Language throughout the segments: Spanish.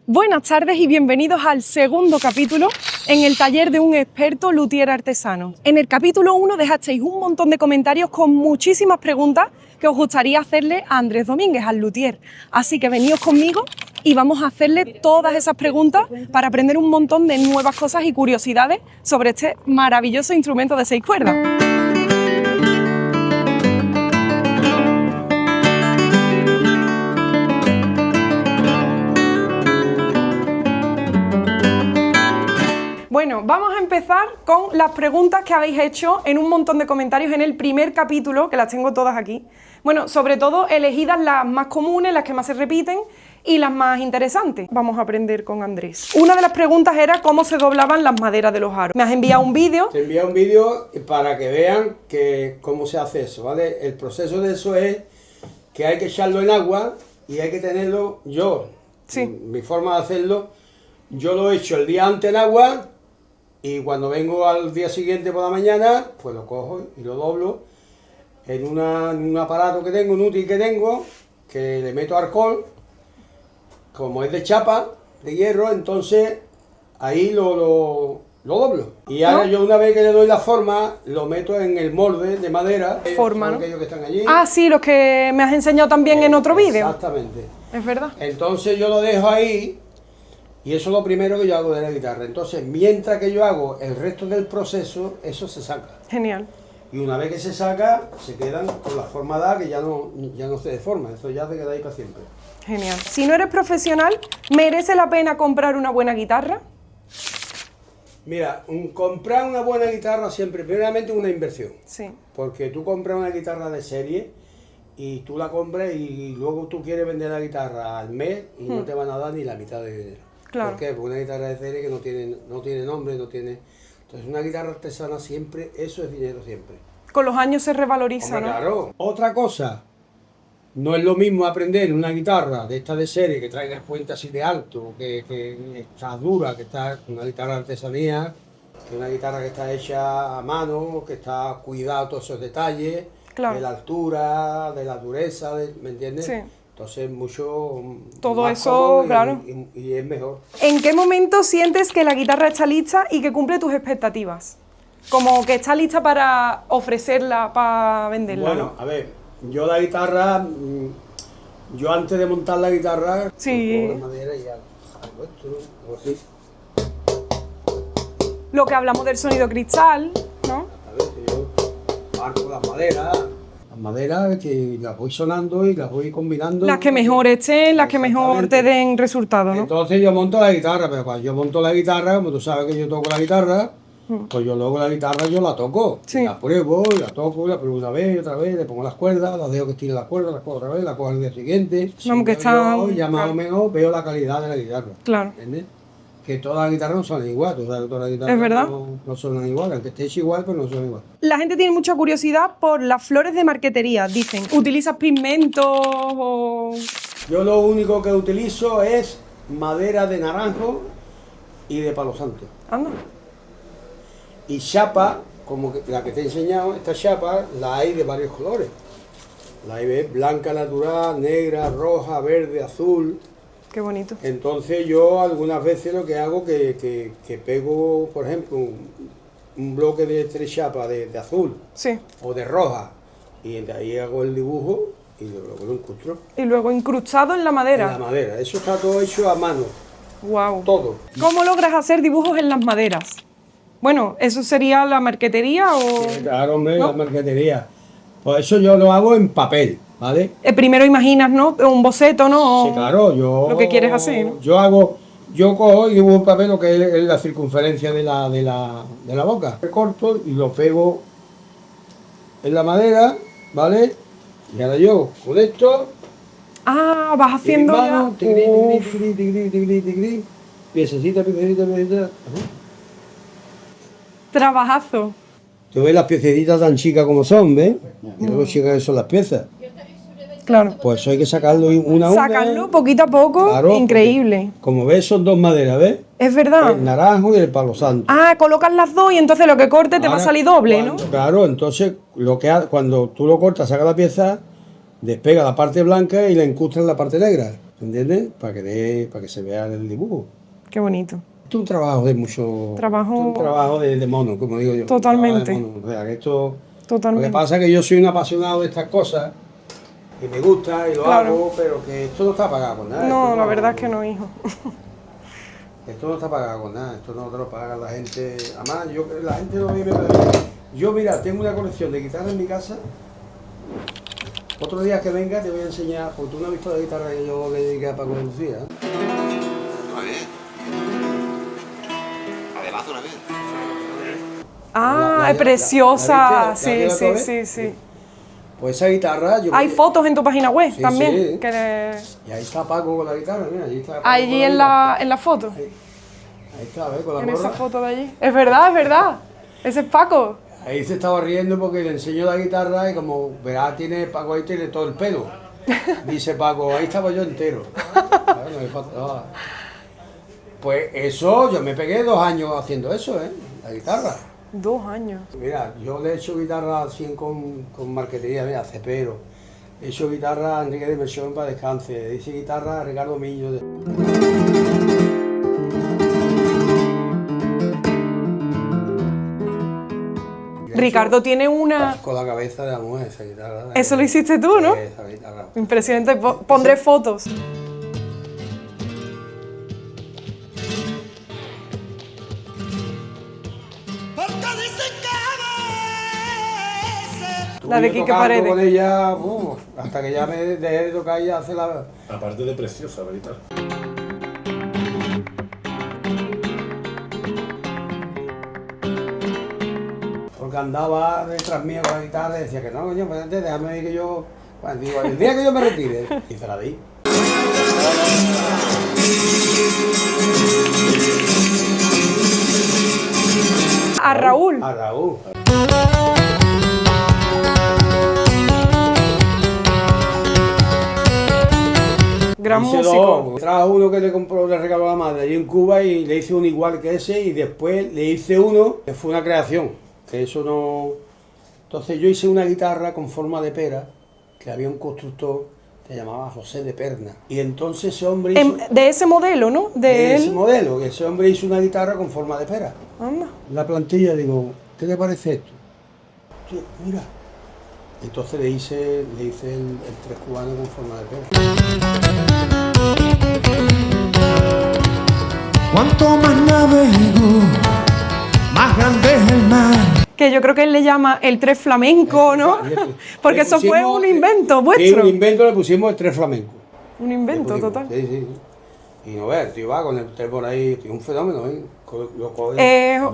Buenas tardes y bienvenidos al segundo capítulo en el taller de un experto luthier artesano. En el capítulo 1 dejasteis un montón de comentarios con muchísimas preguntas que os gustaría hacerle a Andrés Domínguez, al luthier. Así que veníos conmigo y vamos a hacerle todas esas preguntas para aprender un montón de nuevas cosas y curiosidades sobre este maravilloso instrumento de 6 cuerdas. Bueno, vamos a empezar con las preguntas que habéis hecho en un montón de comentarios en el primer capítulo, que las tengo todas aquí. Bueno, sobre todo elegidas las más comunes, las que más se repiten y las más interesantes. Vamos a aprender con Andrés. Una de las preguntas era cómo se doblaban las maderas de los aros. Me has enviado un vídeo. Te envío un vídeo para que vean cómo se hace eso, ¿vale? El proceso de eso es que hay que echarlo en agua y hay que tenerlo, mi forma de hacerlo, yo lo echo el día antes en agua. Y cuando vengo al día siguiente por la mañana, pues lo cojo y lo doblo en un aparato que tengo, un útil que tengo, que le meto alcohol, como es de chapa, de hierro, entonces ahí lo doblo. Y ahora yo una vez que le doy la forma, lo meto en el molde de madera. Forma, ¿no? Aquellos que están allí. Ah, sí, los que me has enseñado también en otro vídeo. Exactamente. Es verdad. Entonces yo lo dejo ahí. Y eso es lo primero que yo hago de la guitarra. Entonces, mientras que yo hago el resto del proceso, eso se saca. Genial. Y una vez que se saca, se quedan con la forma dada que ya no se deforma. Eso ya te queda ahí para siempre. Genial. Si no eres profesional, ¿merece la pena comprar una buena guitarra? Mira, comprar una buena guitarra siempre, primeramente una inversión. Sí. Porque tú compras una guitarra de serie y tú la compras y luego tú quieres vender la guitarra al mes y no te van a dar ni la mitad de dinero. Claro. ¿Por qué? Porque una guitarra de serie que no tiene nombre, no tiene... Entonces una guitarra artesana siempre, eso es dinero siempre. Con los años se revaloriza, Hombre, ¿no? Claro. Otra cosa, no es lo mismo aprender una guitarra de esta de serie que traiga el puente así de alto, que está dura, que está una guitarra de artesanía, que una guitarra que está hecha a mano, que está cuidado todos esos detalles, Claro. de la altura, de la dureza, ¿me entiendes? Sí. Entonces mucho Todo más eso, cómodo claro. Y es mejor. ¿En qué momento sientes que la guitarra está lista y que cumple tus expectativas? Como que está lista para ofrecerla, para venderla. Bueno, ¿no? a ver, yo la guitarra, yo antes de montar la guitarra, Sí. cojo la madera y hago esto, hago así. Lo que hablamos del sonido cristal, ¿no? A ver, yo marco las maderas que las voy sonando y las voy combinando. Las que mejor estén, las que mejor te den resultado, ¿no? Entonces yo monto la guitarra, pero cuando yo monto la guitarra, como tú sabes que yo toco la guitarra, pues yo luego la guitarra yo la toco, Sí. la pruebo, y la toco, la pruebo una vez y otra vez, le pongo las cuerdas, las dejo que estire las cuerdas, las cojo otra vez, las cojo al día siguiente. Vamos, que están... Yo ya más claro. o menos veo la calidad de la guitarra. Claro. ¿Entiendes? Que todas las guitarras no suenan igual, tú sabes que todas las guitarras Es verdad. no suenan igual, aunque esté hecho igual, pero no suenan igual. La gente tiene mucha curiosidad por las flores de marquetería, dicen. ¿Utilizas pigmentos o...? Yo lo único que utilizo es madera de naranjo y de palo santo. Anda. Y chapa, como la que te he enseñado, esta chapa la hay de varios colores. La hay blanca natural, negra, roja, verde, azul. Qué bonito. Entonces yo algunas veces lo que hago que pego, por ejemplo, un bloque de 3 chapas de azul Sí. o de roja y de ahí hago el dibujo y luego lo incrusto Y luego incrustado en la madera. en la madera. Eso está todo hecho a mano, Wow. todo. ¿Cómo logras hacer dibujos en las maderas? Bueno, ¿eso sería la marquetería o...? Claro, hombre, ¿No? la marquetería. Por eso yo lo hago en papel, ¿vale? Primero imaginas, ¿no? Un boceto, ¿no? Sí, claro, yo... Lo que quieres hacer, ¿no? Yo cojo y dibujo en papel lo que es la circunferencia de la boca. Corto y lo pego en la madera, ¿vale? Y ahora yo con esto... Ah, vas y haciendo mis ya... manos, tigri, piececita. Trabajazo. Tú ves las piececitas tan chicas como son, ¿ves? Y luego chicas que son las piezas. Claro. Pues eso hay que sacarlo una a una. Sacarlo poquito a poco, Claro, increíble. porque, como ves, son 2 maderas, ¿ves? Es verdad. El naranjo y el palo santo. Ah, colocas las dos y entonces lo que corte te va a Ahora, salir doble, ¿no? Claro, entonces cuando tú lo cortas, saca la pieza, despega la parte blanca y la incrustas en la parte negra. ¿entiendes? Para que se vea el dibujo. Qué bonito. Esto es un trabajo de mucho... Trabajo... Esto es un trabajo de mono, como digo yo. Totalmente. Mono. O sea, que esto... Totalmente. Lo que pasa es que yo soy un apasionado de estas cosas y me gusta y lo hago, pero que esto no está pagado con nada. No, la verdad es que no, hijo. Esto no está pagado con nada, esto no te lo paga la gente. Además, la gente no me parece. Yo, mira, tengo una colección de guitarras en mi casa. Otro día que venga te voy a enseñar, porque tú no has visto la guitarra que yo le dediqué a Paco de Lucía. Muy bien. Además, una vez. Ah, es preciosa. ¿La Sí. Pues esa guitarra... Hay fotos en tu página web Sí, también. sí. Que Y ahí está Paco con la guitarra, mira, allí está Paco allí con en guitarra. la foto. Ahí está, ¿ves? Con la En esa gorra. foto de allí. Es verdad. Ese es Paco. Ahí se estaba riendo porque le enseñó la guitarra y como verás, Paco ahí tiene todo el pelo. Dice Paco, ahí estaba yo entero. Claro, no me faltaba. Pues eso, yo me pegué 2 años haciendo eso, la guitarra. 2 años. Mira, yo le he hecho guitarra así con marquetería, mira, cepero. He hecho guitarra a Enrique de Inversión para descanse. Le hice guitarra a Ricardo Miño. Ricardo tiene una... Con la cabeza de la mujer, esa guitarra. Eso lo hiciste tú, ¿no? Esa guitarra. Impresionante. Pondré fotos. La de Estuve Quique tocando Paredes. con ella, hasta que ya me dejé de tocar y hace la... Aparte de preciosa, la guitarra. Porque andaba detrás mío con la guitarra y decía que no, coño, pues antes déjame que yo... Bueno, digo, el día que yo me retire, y se la di. A Raúl. A Raúl. Gran Hice músico. 2. Trajo uno que le compró, le regaló a la madre allí en Cuba y le hice uno igual que ese y después le hice uno que fue una creación, que eso no... Entonces yo hice una guitarra con forma de pera, que había un constructor que se llamaba José de Perna. Y entonces ese hombre hizo... De ese modelo, ¿no? De ese él. modelo, que ese hombre hizo una guitarra con forma de pera. Anda. La plantilla, digo, ¿qué te parece esto? Sí, mira. Entonces le hice el 3 cubano con forma de pera. Cuanto más navego, más grande es el mar. Que yo creo que él le llama el 3 flamenco, ¿no? Porque eso fue un invento Sí, vuestro. un invento, le pusimos el 3 flamenco. Un invento total. Sí. Y no ves, tío, va con el 3 por ahí, tío, un fenómeno, ¿eh?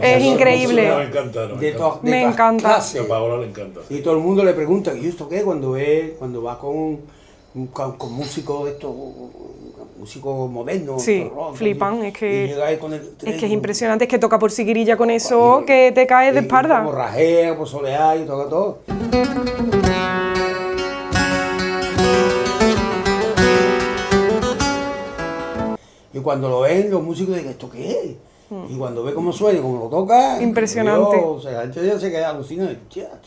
Es increíble. Me encanta. Me encanta. clases. A Paola le encanta. Y todo el mundo le pregunta, ¿y esto qué? Cuando va con músicos de estos, músicos modernos. Sí, todo rock, flipan, y es que llega ahí con el es que es impresionante, es que toca por Siguirilla con eso, que te caes de espalda. Por rajea, por soleá y toca todo. Y cuando lo ven, los músicos dicen, ¿esto qué es? Y cuando ve cómo suena y cómo lo toca... Impresionante. O sea, la gente ya se queda alucinada.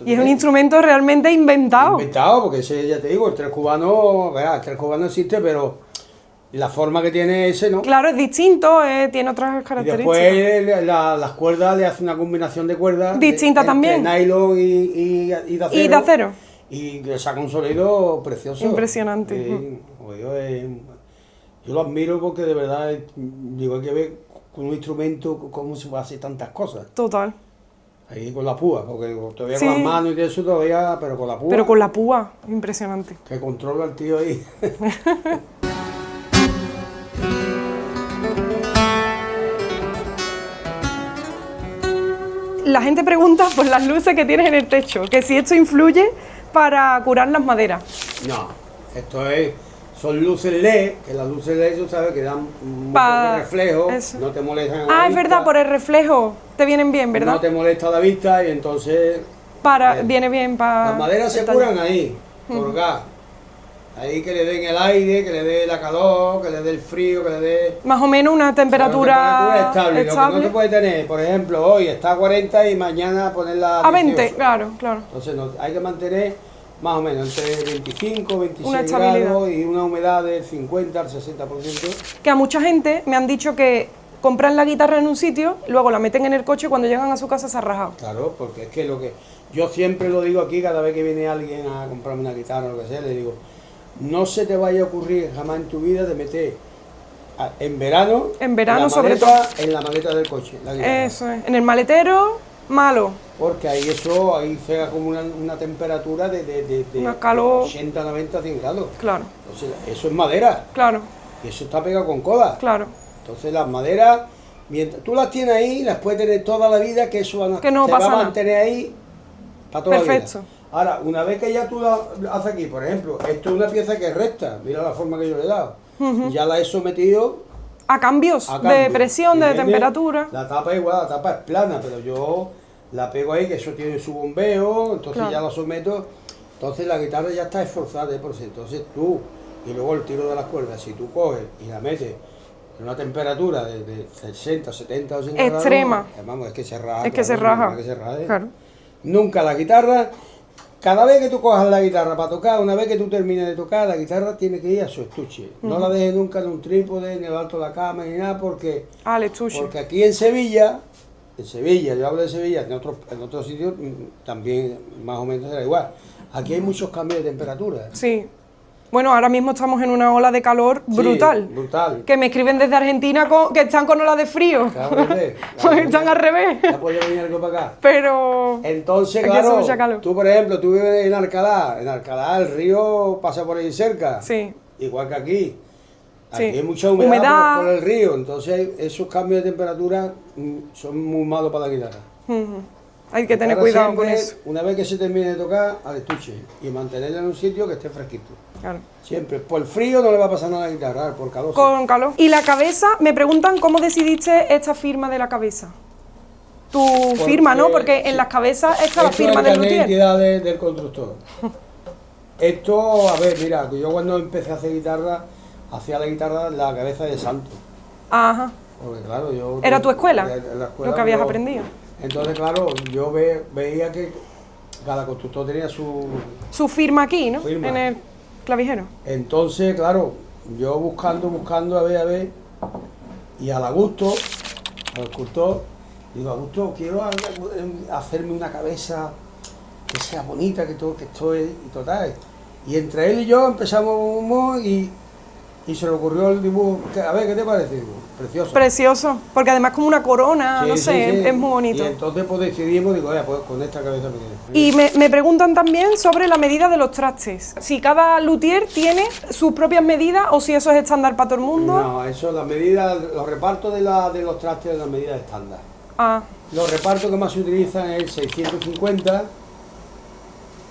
Y es un instrumento realmente inventado. Inventado, porque ese, ya te digo, el 3 cubano, verá, el 3 cubano existe, pero la forma que tiene ese, ¿no? Claro, es distinto, tiene otras Y características. después las cuerdas le hace una combinación de cuerdas. Distinta entre también. nylon y de acero. Y de acero. Y le saca un sonido precioso. Impresionante. Como digo, yo lo admiro porque de verdad, digo, hay que ver con un instrumento cómo se puede hacer tantas cosas. Total. Ahí con la púa, porque todavía Sí. con las manos y de eso todavía, pero con la púa. Pero con la púa, impresionante. Que controla el tío ahí. La gente pregunta por las luces que tienes en el techo, que si esto influye para curar las maderas. No, son luces LED, que las luces LED, tú sabes, que dan un montón de reflejo, eso. no te molestan a la Ah, es vista, verdad, por el reflejo te vienen bien, ¿verdad? no te molesta la vista y entonces Viene bien para... las maderas se curan ahí, por gas. Ahí que le den el aire, que le dé la calor, que le dé el frío, que le dé... Más o menos una temperatura estable. Lo que no te puede tener, por ejemplo, hoy está a 40 y mañana ponerla a 20, 18. claro. Entonces hay que mantener más o menos, entre 25 26 Una estabilidad. grados y una humedad del 50 al 60%. Que a mucha gente me han dicho que compran la guitarra en un sitio, luego la meten en el coche y cuando llegan a su casa se ha rajado. Claro, porque es que lo que yo siempre lo digo aquí, cada vez que viene alguien a comprarme una guitarra o lo que sea, le digo, no se te vaya a ocurrir jamás en tu vida de meter en verano sobre en la maleta del coche, la guitarra. Eso es. En el maletero, malo. Porque ahí se acumula una temperatura de Una calor. 80, 90, 100 grados. Claro, Entonces, eso es madera, claro, y eso está pegado con cola. claro. Entonces las maderas, mientras tú las tienes ahí, las puedes tener toda la vida, que eso Que no te pasa va a nada. mantener ahí para toda la Perfecto. vida. Ahora, una vez que ya tú la haces aquí, por ejemplo, esto es una pieza que es recta, mira la forma que yo le he dado. Ya la he sometido A cambios a de cambio, presión, de ¿entiendes? temperatura. La tapa igual, la tapa es plana, pero yo la pego ahí, que eso tiene su bombeo, entonces Claro. ya la someto, entonces la guitarra ya está esforzada de por sí. Entonces tú, y luego el tiro de las cuerdas, si tú coges y la metes en una temperatura de 60, 70, 80 Extrema. grados, vamos, es que se raja. Es que se claro, raja. es que se raja, ¿eh? Claro. Nunca la guitarra, cada vez que tú cojas la guitarra para tocar, una vez que tú termines de tocar, la guitarra tiene que ir a su estuche. No la dejes nunca en un trípode, ni en el alto de la cama, ni nada, porque Alex, porque aquí en Sevilla, yo hablo de Sevilla, en otros sitios también más o menos será igual. Aquí hay muchos cambios de temperatura. Sí. Bueno, ahora mismo estamos en una ola de calor Sí, brutal. brutal. Que me escriben desde Argentina que están con ola de frío. Claro, Pues están al revés. Ya puede venir algo para acá. Pero Entonces, Aquí hace claro, mucha calor. tú por ejemplo, tú vives en Alcalá el río pasa por ahí cerca. sí, Igual que aquí. Sí. Aquí hay mucha humedad, Humedad. por el río, entonces esos cambios de temperatura son muy malos para la guitarra. hay que tener Ahora cuidado siempre, con eso. Una vez que se termine de tocar, al estuche y mantenerla en un sitio que esté fresquito. Claro. Siempre. Por frío no le va a pasar nada a la guitarra, por calor. sí. Con calor. Y la cabeza, me preguntan cómo decidiste esta firma de la cabeza. Tu firma, ¿no? Porque en sí. las cabezas está la Esto firma es del carnet de luthier. identidad del constructor. Esto, a ver, mira, yo cuando empecé a hacer guitarra, hacía la guitarra en la cabeza de santo. Ajá. Porque claro, yo... ¿Era tu escuela? en la escuela Lo que habías yo- aprendido. Entonces, claro, yo veía que cada constructor tenía su... Su firma aquí, ¿no? Firma. En el clavijero. Entonces, claro, yo buscando, a ver, y al Augusto, al escultor, digo, Augusto, quiero hacerme una cabeza que sea bonita, que esto es, y total. Y entre él y yo empezamos y se le ocurrió el dibujo, a ver, ¿qué te parece? Digo, precioso. Precioso. Porque además como una corona, Sí, no sí, sé, sí. es muy bonito. Y entonces pues decidimos, digo, pues con esta cabeza me quedo. Y me preguntan también sobre la medida de los trastes. Si cada luthier tiene sus propias medidas o si eso es estándar para todo el mundo. No, eso, las medidas, los repartos de los trastes de las medidas estándar. Ah, Los repartos que más se utilizan es el 650,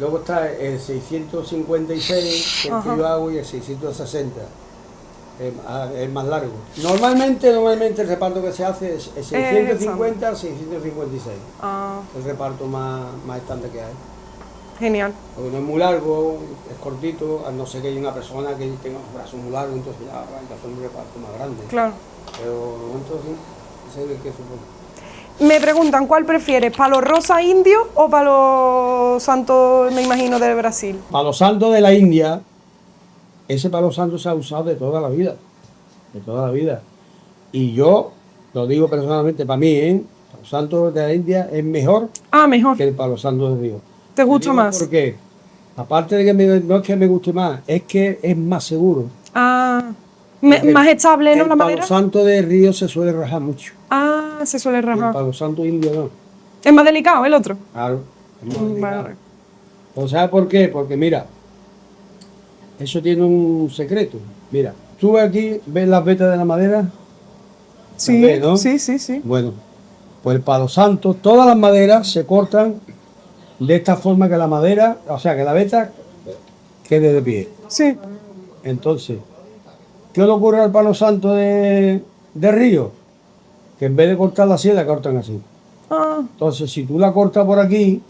luego está el 656, que es el que yo hago, y el 660, el más largo. Normalmente el reparto que se hace es el 650 al 656, ah, el reparto más estándar que hay. genial. Porque no es muy largo, es cortito, a no ser que haya una persona que tenga un brazo muy largo, entonces ya hay que hacer un reparto más grande. Claro. Pero entonces, ese es el que supone. Me preguntan cuál prefieres, palo rosa indio o palo santo, me imagino, de Brasil. Palo santo de la India, ese palo santo se ha usado de toda la vida, Y yo, lo digo personalmente, para mí, el palo santo de la India es mejor Ah, mejor. que el palo santo de Río. ¿Te gusta más? Porque, aparte de que no es que me guste más, es que es más seguro. Ah, Porque más estable, ¿no? El La palo madera. santo de Río se suele rajar mucho. Ah, se suele Y el rajar. palo santo indio no. Es más delicado el otro. Claro. es más delicado. Vale. ¿O sabes por qué? Porque mira, eso tiene un secreto. Mira, tú aquí ves las vetas de la madera. Sí, ves, ¿no? sí, sí, sí. Bueno, pues el palo santo, todas las maderas se cortan de esta forma que la madera, o sea, que la veta quede de pie. Sí. Entonces, ¿qué le ocurre al palo santo de Río? Que en vez de cortarla así, la cortan así. Ah, Entonces, si tú la cortas por aquí,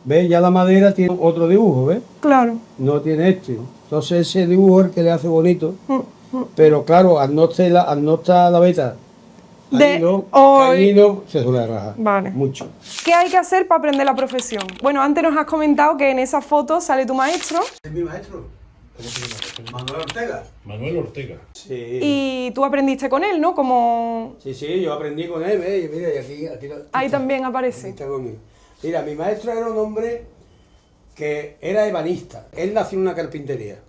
¿ves? Ya la madera tiene otro dibujo, ¿ves? claro. No tiene este. Entonces ese dibujo es el que le hace bonito. Pero claro, al no estar la veta Allí no se suele rajar. Vale. Mucho. ¿Qué hay que hacer para aprender la profesión? Bueno, antes nos has comentado que en esa foto sale tu maestro. ¿Es mi maestro? ¿Cómo se llama? Manuel Ortega. Manuel Ortega. Sí. Y tú aprendiste con él, ¿no? Como... Sí, yo aprendí con él, ¿ves? Y mira, y aquí Ahí está. también Aquí aparece. está conmigo. Mira, mi maestro era un hombre que era ebanista. Él nació en una carpintería.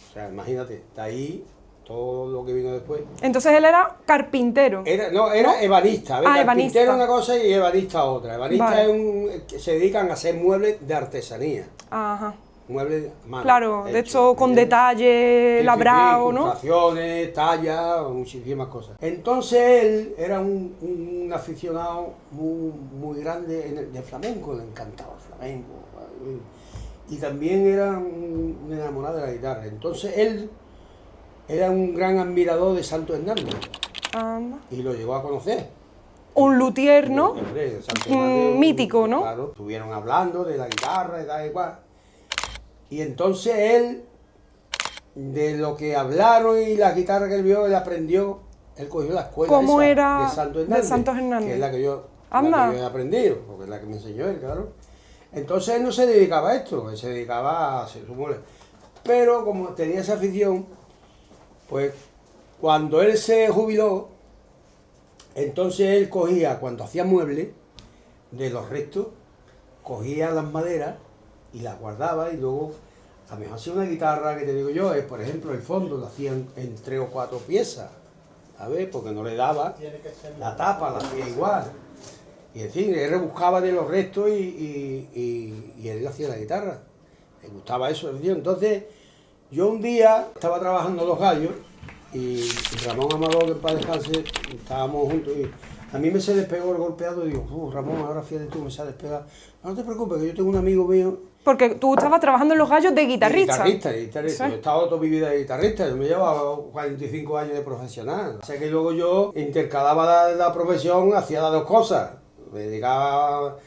O sea, imagínate, de ahí todo lo que vino después. Entonces él era carpintero. Era ¿No? ebanista. A ver, Ah, carpintero ebanista. una cosa y ebanista otra. Ebanista Vale. que se dedican a hacer muebles de artesanía. Ajá. Muebles a mano. Claro, de hechos, hecho con ¿entiendes? detalle, Sí, labrado, ¿no? incrustaciones, tallas, muchísimas cosas. Entonces él era un aficionado muy grande de flamenco, le encantaba el flamenco. Y también era un enamorado de la guitarra. Entonces él era un gran admirador de Santo Hernández Anda. y lo llegó a conocer. Un luthier, ¿no? Hombre, Santo Hernández, Mítico, ¿no? Claro, estuvieron hablando de la guitarra y tal y cual. Y entonces él, de lo que hablaron y la guitarra que él vio, él aprendió, él cogió la escuela ¿Cómo esa era de Santo de Hernández, Santos Hernández? que es la que yo Anda. he aprendido, porque es la que me enseñó él, claro. Entonces él no se dedicaba a esto, él se dedicaba a hacer su mole. Pero como tenía esa afición, pues cuando él se jubiló, entonces él cogía, cuando hacía muebles, de los restos, cogía las maderas y las guardaba y luego, a lo mejor hacía una guitarra que te digo yo, por ejemplo, el fondo lo hacían en 3 o 4 piezas, ¿sabes? Porque no le daba, la tapa la hacía igual. Y en fin, él rebuscaba de los restos y él hacía la guitarra. Le gustaba eso. Entonces, yo un día estaba trabajando Los Gallos y Ramón Amador, que en paz descanse, estábamos juntos y a mí me se despegó el golpeado y digo, Ramón, ahora fíjate tú, me se ha despegado. No te preocupes, que yo tengo un amigo mío. Porque tú estabas trabajando en Los Gallos de guitarrista. Guitarrista. Sí. Yo he estado toda mi vida de guitarrista, yo me llevaba 45 años de profesional. O sea que luego yo intercalaba la profesión, hacía las dos cosas. Me dedicaba,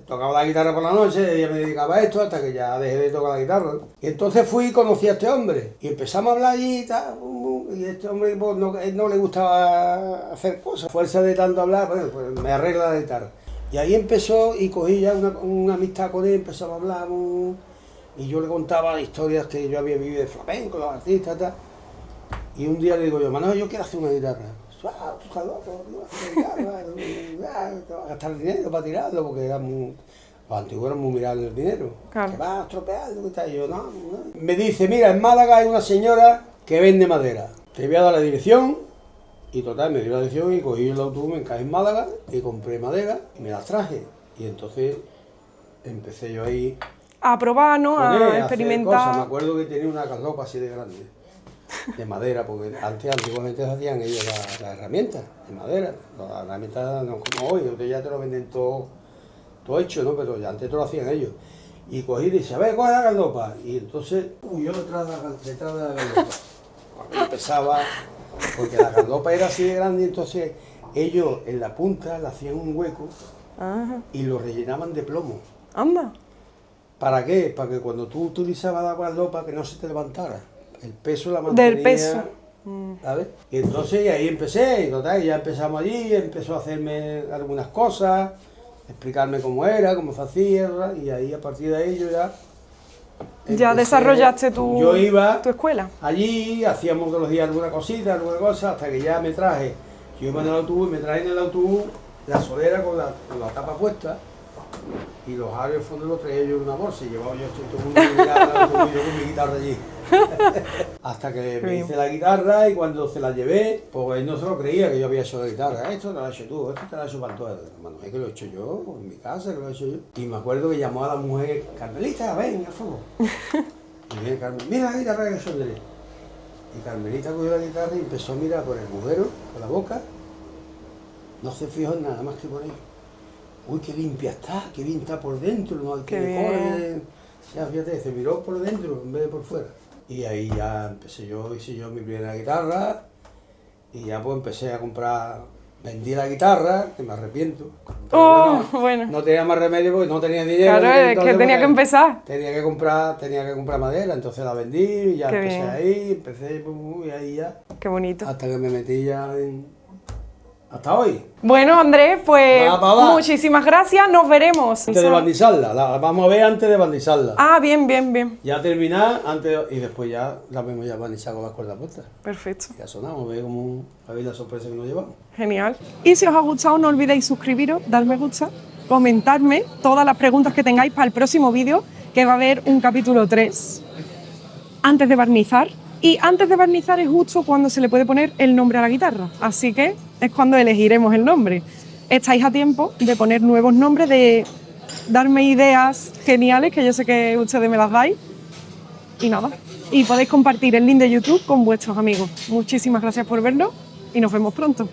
tocaba la guitarra por la noche, y me dedicaba a esto hasta que ya dejé de tocar la guitarra. Y entonces fui y conocí a este hombre. Y empezamos a hablar allí y tal. Y este hombre pues, no le gustaba hacer cosas. Fuerza de tanto hablar, pues me arregla la guitarra. Y ahí empezó y cogí ya una amistad con él, empezamos a hablar. Y yo le contaba historias que yo había vivido de flamenco, los artistas, tal. Y un día le digo yo, Manuel, yo quiero hacer una guitarra. Tú estás loco, no vas a hacer guitarra, te vas a gastar el dinero para tirarlo, porque los antiguos eran muy mirados el dinero. Claro. Que vas a estropearlo y tal. Y yo, no. Me dice, mira, en Málaga hay una señora que vende madera. Te voy a dar la dirección. Y total, me dio la dirección y cogí el autobús, me encaje en Málaga y compré madera y me las traje. Y entonces empecé yo ahí A probar, ¿no? con él, A hacer cosas. Me experimentar. acuerdo que tenía una carlopa así de grande, de madera, porque antiguamente se hacían ellos las herramientas de madera. Las herramientas no como hoy, hoy ya te lo venden todo hecho, ¿no? Pero ya antes te lo hacían ellos. Y cogí y dije, a ver, coge la carlopa. Y entonces yo detrás de la carlopa. Cuando empezaba, porque la carlopa era así de grande, entonces ellos en la punta le hacían un hueco Ajá. y lo rellenaban de plomo. Anda. ¿Para qué? Para que cuando tú utilizabas la carlopa que no se te levantara. El peso la mantenía. Del peso. ¿Sabes? Y entonces ahí empecé, y total, ya empezamos allí, empezó a hacerme algunas cosas, explicarme cómo era, cómo se hacía, ¿verdad? Y ahí a partir de ahí yo ya... Ya empecé- desarrollaste Yo iba tu escuela. allí, hacíamos todos los días alguna cosita, alguna cosa, hasta que ya me traje, yo iba en el autobús, me traje en el autobús la solera con la tapa puesta, y los aros de fondo los traía yo en una bolsa, y llevaba yo todo el mundo miraba el autobús, yo con mi guitarra allí. Hasta que me hice la guitarra y cuando se la llevé, pues él no se lo creía que yo había hecho la guitarra. Esto te lo has hecho tú, esto te lo has hecho para todo. Hermano, es que lo he hecho yo, en mi casa que lo he hecho yo. Y me acuerdo que llamó a la mujer, Carmelita, ven, a fuego. Y viene Carmen, mira la guitarra que yo tenés. Y Carmelita cogió la guitarra y empezó a mirar por el agujero, por la boca. No se fijó en nada más que por ahí. Uy, qué limpia está, qué bien está por dentro, no hay que Qué decore. Ya, fíjate, se miró por dentro en vez de por fuera. Y ahí ya empecé hice yo mi primera guitarra y ya pues empecé a comprar, vendí la guitarra, que me arrepiento. Pero Oh, bueno. no tenía más remedio porque no tenía dinero. Claro, es que entonces, tenía pues, que empezar. Tenía que comprar madera, entonces la vendí y ya Qué empecé bien. ahí, y ahí ya, Qué bonito. hasta que me metí ya Hasta hoy. Bueno, Andrés, pues Va. muchísimas gracias, nos veremos. Antes de barnizarla, la vamos a ver antes de barnizarla. Ah, bien, bien, bien. Ya terminar antes y después ya la vemos ya barnizada con las cuerdas puestas. Perfecto. Ya sonamos, a ver la sorpresa que nos llevamos. Genial. Y si os ha gustado, no olvidéis suscribiros, dar me gusta, comentarme todas las preguntas que tengáis para el próximo vídeo, que va a haber un capítulo 3 antes de barnizar. Y antes de barnizar es justo cuando se le puede poner el nombre a la guitarra. Así que es cuando elegiremos el nombre. Estáis a tiempo de poner nuevos nombres, de darme ideas geniales, que yo sé que ustedes me las dais. Y nada. Y podéis compartir el link de YouTube con vuestros amigos. Muchísimas gracias por verlo y nos vemos pronto.